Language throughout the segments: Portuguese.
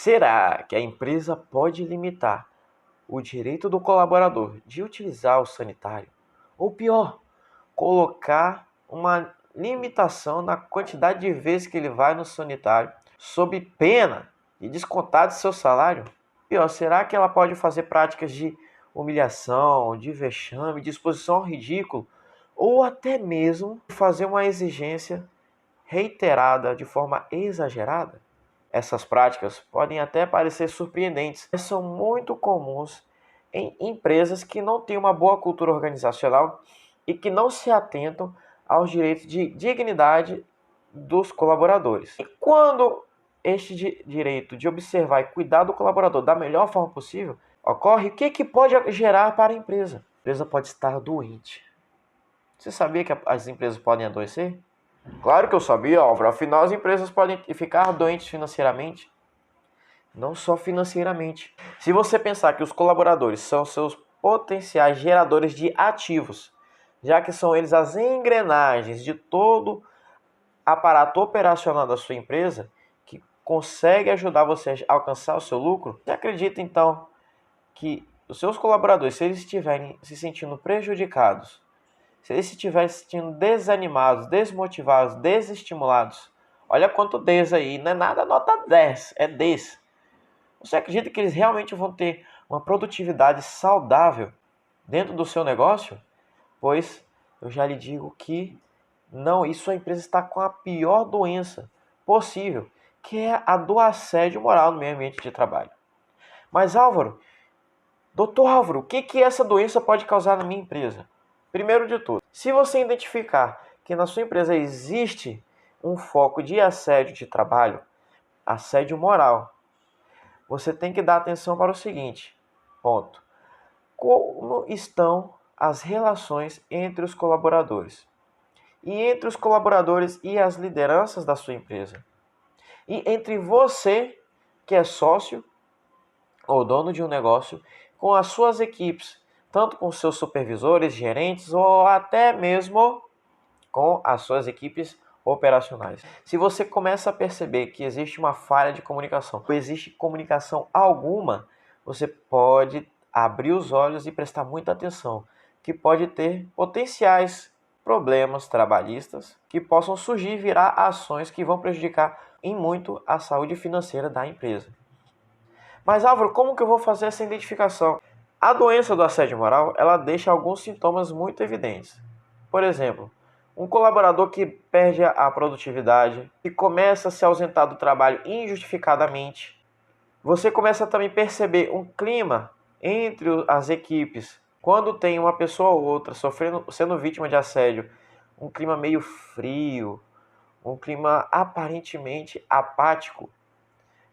Será que a empresa pode limitar o direito do colaborador de utilizar o sanitário? Ou pior, colocar uma limitação na quantidade de vezes que ele vai no sanitário, sob pena de descontar de seu salário? Pior, será que ela pode fazer práticas de humilhação, de vexame, de exposição ao ridículo, ou até mesmo fazer uma exigência reiterada de forma exagerada? Essas práticas podem até parecer surpreendentes, mas são muito comuns em empresas que não têm uma boa cultura organizacional e que não se atentam aos direitos de dignidade dos colaboradores. E quando este direito de observar e cuidar do colaborador da melhor forma possível ocorre, o que pode gerar para a empresa? A empresa pode estar doente. Você sabia que as empresas podem adoecer? Claro que eu sabia, Álvaro. Afinal, as empresas podem ficar doentes financeiramente. Não só financeiramente. Se você pensar que os colaboradores são seus potenciais geradores de ativos, já que são eles as engrenagens de todo aparato operacional da sua empresa, que consegue ajudar você a alcançar o seu lucro, você acredita então que os seus colaboradores, se eles estiverem se sentindo prejudicados, se eles estiverem se sentindo desanimados, desmotivados, desestimulados, olha quanto des aí, não é nada nota 10, é des. Você acredita que eles realmente vão ter uma produtividade saudável dentro do seu negócio? Pois eu já lhe digo que não, isso a empresa está com a pior doença possível, que é a do assédio moral no meio ambiente de trabalho. Mas Álvaro, doutor Álvaro, o que essa doença pode causar na minha empresa? Primeiro de tudo, se você identificar que na sua empresa existe um foco de assédio de trabalho, assédio moral, você tem que dar atenção para o seguinte, ponto. Como estão as relações entre os colaboradores? E entre os colaboradores e as lideranças da sua empresa? E entre você, que é sócio ou dono de um negócio, com as suas equipes, tanto com seus supervisores, gerentes ou até mesmo com as suas equipes operacionais. Se você começa a perceber que existe uma falha de comunicação, ou existe comunicação alguma, você pode abrir os olhos e prestar muita atenção, que pode ter potenciais problemas trabalhistas que possam surgir e virar ações que vão prejudicar em muito a saúde financeira da empresa. Mas Álvaro, como que eu vou fazer essa identificação? A doença do assédio moral, ela deixa alguns sintomas muito evidentes. Por exemplo, um colaborador que perde a produtividade, que começa a se ausentar do trabalho injustificadamente. Você começa também a perceber um clima entre as equipes. Quando tem uma pessoa ou outra sendo vítima de assédio, um clima meio frio, um clima aparentemente apático,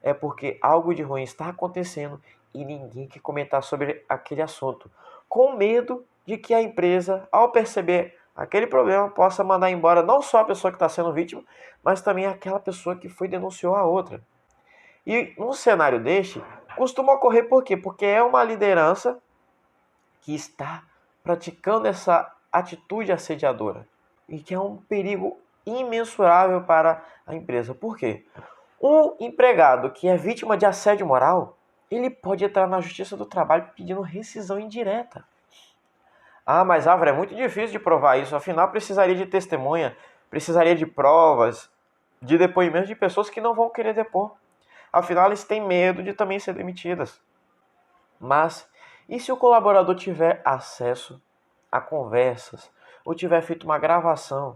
é porque algo de ruim está acontecendo e ninguém quer comentar sobre aquele assunto, com medo de que a empresa, ao perceber aquele problema, possa mandar embora não só a pessoa que está sendo vítima, mas também aquela pessoa que denunciou a outra. E num cenário deste, costuma ocorrer por quê? Porque é uma liderança que está praticando essa atitude assediadora e que é um perigo imensurável para a empresa. Por quê? Um empregado que é vítima de assédio moral, ele pode entrar na Justiça do Trabalho pedindo rescisão indireta. Ah, mas Álvaro, é muito difícil de provar isso, afinal precisaria de testemunha, precisaria de provas, de depoimentos de pessoas que não vão querer depor. Afinal, eles têm medo de também ser demitidas. Mas, e se o colaborador tiver acesso a conversas, ou tiver feito uma gravação,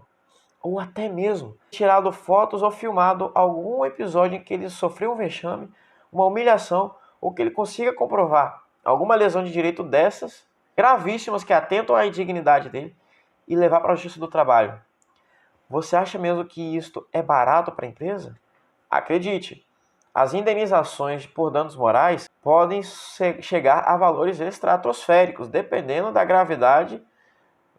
ou até mesmo tirado fotos ou filmado algum episódio em que ele sofreu um vexame, uma humilhação, ou que ele consiga comprovar alguma lesão de direito dessas, gravíssimas, que atentam à dignidade dele, e levar para a Justiça do Trabalho? Você acha mesmo que isto é barato para a empresa? Acredite, as indenizações por danos morais podem chegar a valores estratosféricos, dependendo da gravidade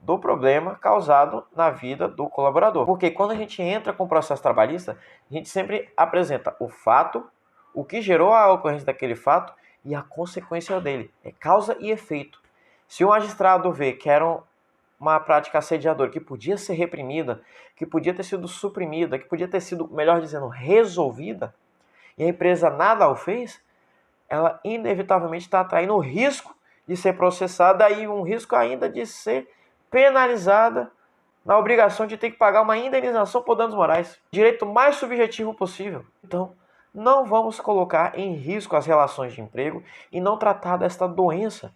do problema causado na vida do colaborador. Porque quando a gente entra com o processo trabalhista, a gente sempre apresenta o fato, o que gerou a ocorrência daquele fato e a consequência dele. É causa e efeito. Se o magistrado vê que era uma prática assediadora que podia ser reprimida, que podia ter sido suprimida, que podia ter sido, melhor dizendo, resolvida, e a empresa nada o fez, ela inevitavelmente está atraindo o risco de ser processada e um risco ainda de ser penalizada na obrigação de ter que pagar uma indenização por danos morais. Direito mais subjetivo possível. Então, não vamos colocar em risco as relações de emprego e não tratar desta doença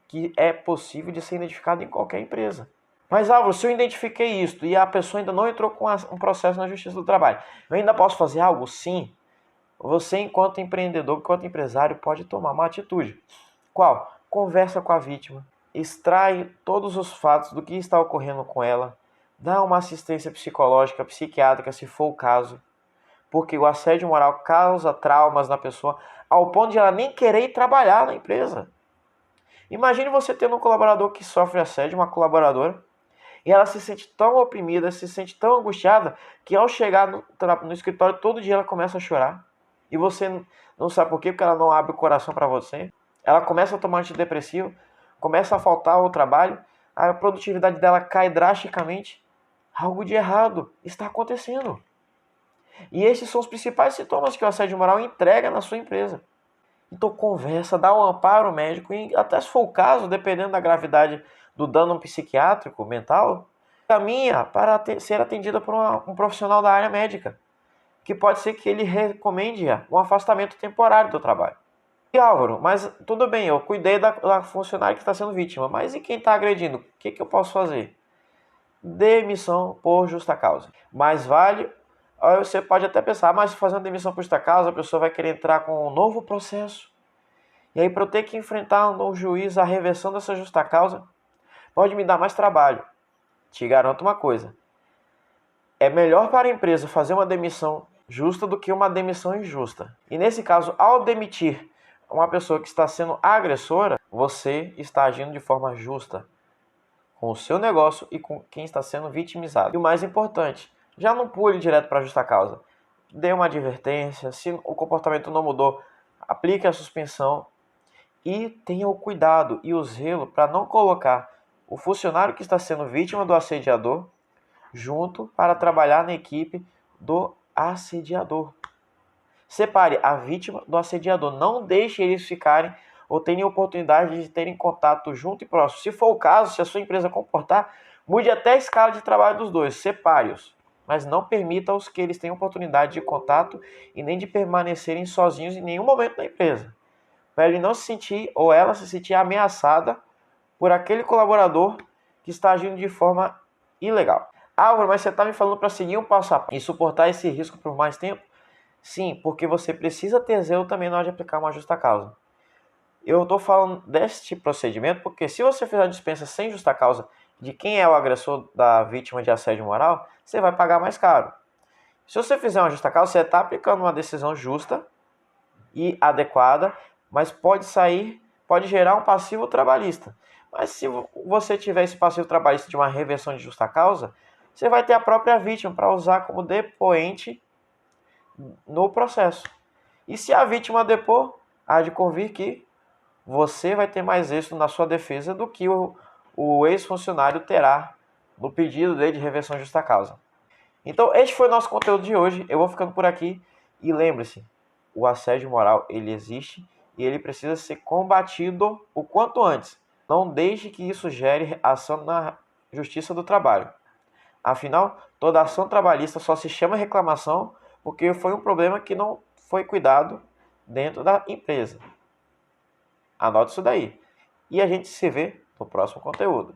que é possível de ser identificada em qualquer empresa. Mas, Álvaro, se eu identifiquei isso e a pessoa ainda não entrou com um processo na Justiça do Trabalho, eu ainda posso fazer algo? Sim. Você, enquanto empreendedor, enquanto empresário, pode tomar uma atitude. Qual? Conversa com a vítima, extrai todos os fatos do que está ocorrendo com ela, dá uma assistência psicológica, psiquiátrica, se for o caso, porque o assédio moral causa traumas na pessoa, ao ponto de ela nem querer ir trabalhar na empresa. Imagine você tendo um colaborador que sofre assédio, uma colaboradora, e ela se sente tão oprimida, se sente tão angustiada, que ao chegar no escritório todo dia ela começa a chorar. E você não sabe por quê, porque ela não abre o coração para você. Ela começa a tomar antidepressivo, começa a faltar ao trabalho, a produtividade dela cai drasticamente. Algo de errado está acontecendo. E esses são os principais sintomas que o assédio moral entrega na sua empresa. Então conversa, dá um amparo médico e até se for o caso, dependendo da gravidade do dano psiquiátrico, mental, caminha para ser atendida por um profissional da área médica, que pode ser que ele recomende um afastamento temporário do trabalho. E Álvaro, mas tudo bem, eu cuidei da funcionária que está sendo vítima, mas e quem está agredindo? O que eu posso fazer? Demissão por justa causa. Mais vale, aí você pode até pensar, mas fazendo demissão por justa causa, a pessoa vai querer entrar com um novo processo. E aí, para eu ter que enfrentar no juiz a reversão dessa justa causa, pode me dar mais trabalho. Te garanto uma coisa. É melhor para a empresa fazer uma demissão justa do que uma demissão injusta. E nesse caso, ao demitir uma pessoa que está sendo agressora, você está agindo de forma justa com o seu negócio e com quem está sendo vitimizado. E o mais importante, já não pule direto para a justa causa. Dê uma advertência, se o comportamento não mudou, aplique a suspensão e tenha o cuidado e o zelo para não colocar o funcionário que está sendo vítima do assediador junto para trabalhar na equipe do assediador. Separe a vítima do assediador. Não deixe eles ficarem ou terem oportunidade de terem contato junto e próximo. Se for o caso, se a sua empresa comportar, mude até a escala de trabalho dos dois. Separe-os. Mas não permita-os que eles tenham oportunidade de contato e nem de permanecerem sozinhos em nenhum momento na empresa. Para ele não se sentir ou ela se sentir ameaçada por aquele colaborador que está agindo de forma ilegal. Álvaro, mas você está me falando para seguir um passo a passo e suportar esse risco por mais tempo? Sim, porque você precisa ter zelo também na hora de aplicar uma justa causa. Eu estou falando deste procedimento porque se você fizer a dispensa sem justa causa de quem é o agressor da vítima de assédio moral, você vai pagar mais caro. Se você fizer uma justa causa, você está aplicando uma decisão justa e adequada, mas pode gerar um passivo trabalhista. Mas se você tiver esse passivo trabalhista de uma reversão de justa causa, você vai ter a própria vítima para usar como depoente no processo. E se a vítima depor, há de convir que você vai ter mais êxito na sua defesa do que o ex-funcionário terá no pedido dele de reversão de justa causa. Então, este foi o nosso conteúdo de hoje. Eu vou ficando por aqui. E lembre-se, o assédio moral, ele existe e ele precisa ser combatido o quanto antes. Não deixe que isso gere ação na Justiça do Trabalho. Afinal, toda ação trabalhista só se chama reclamação porque foi um problema que não foi cuidado dentro da empresa. Anote isso daí. E a gente se vê no próximo conteúdo.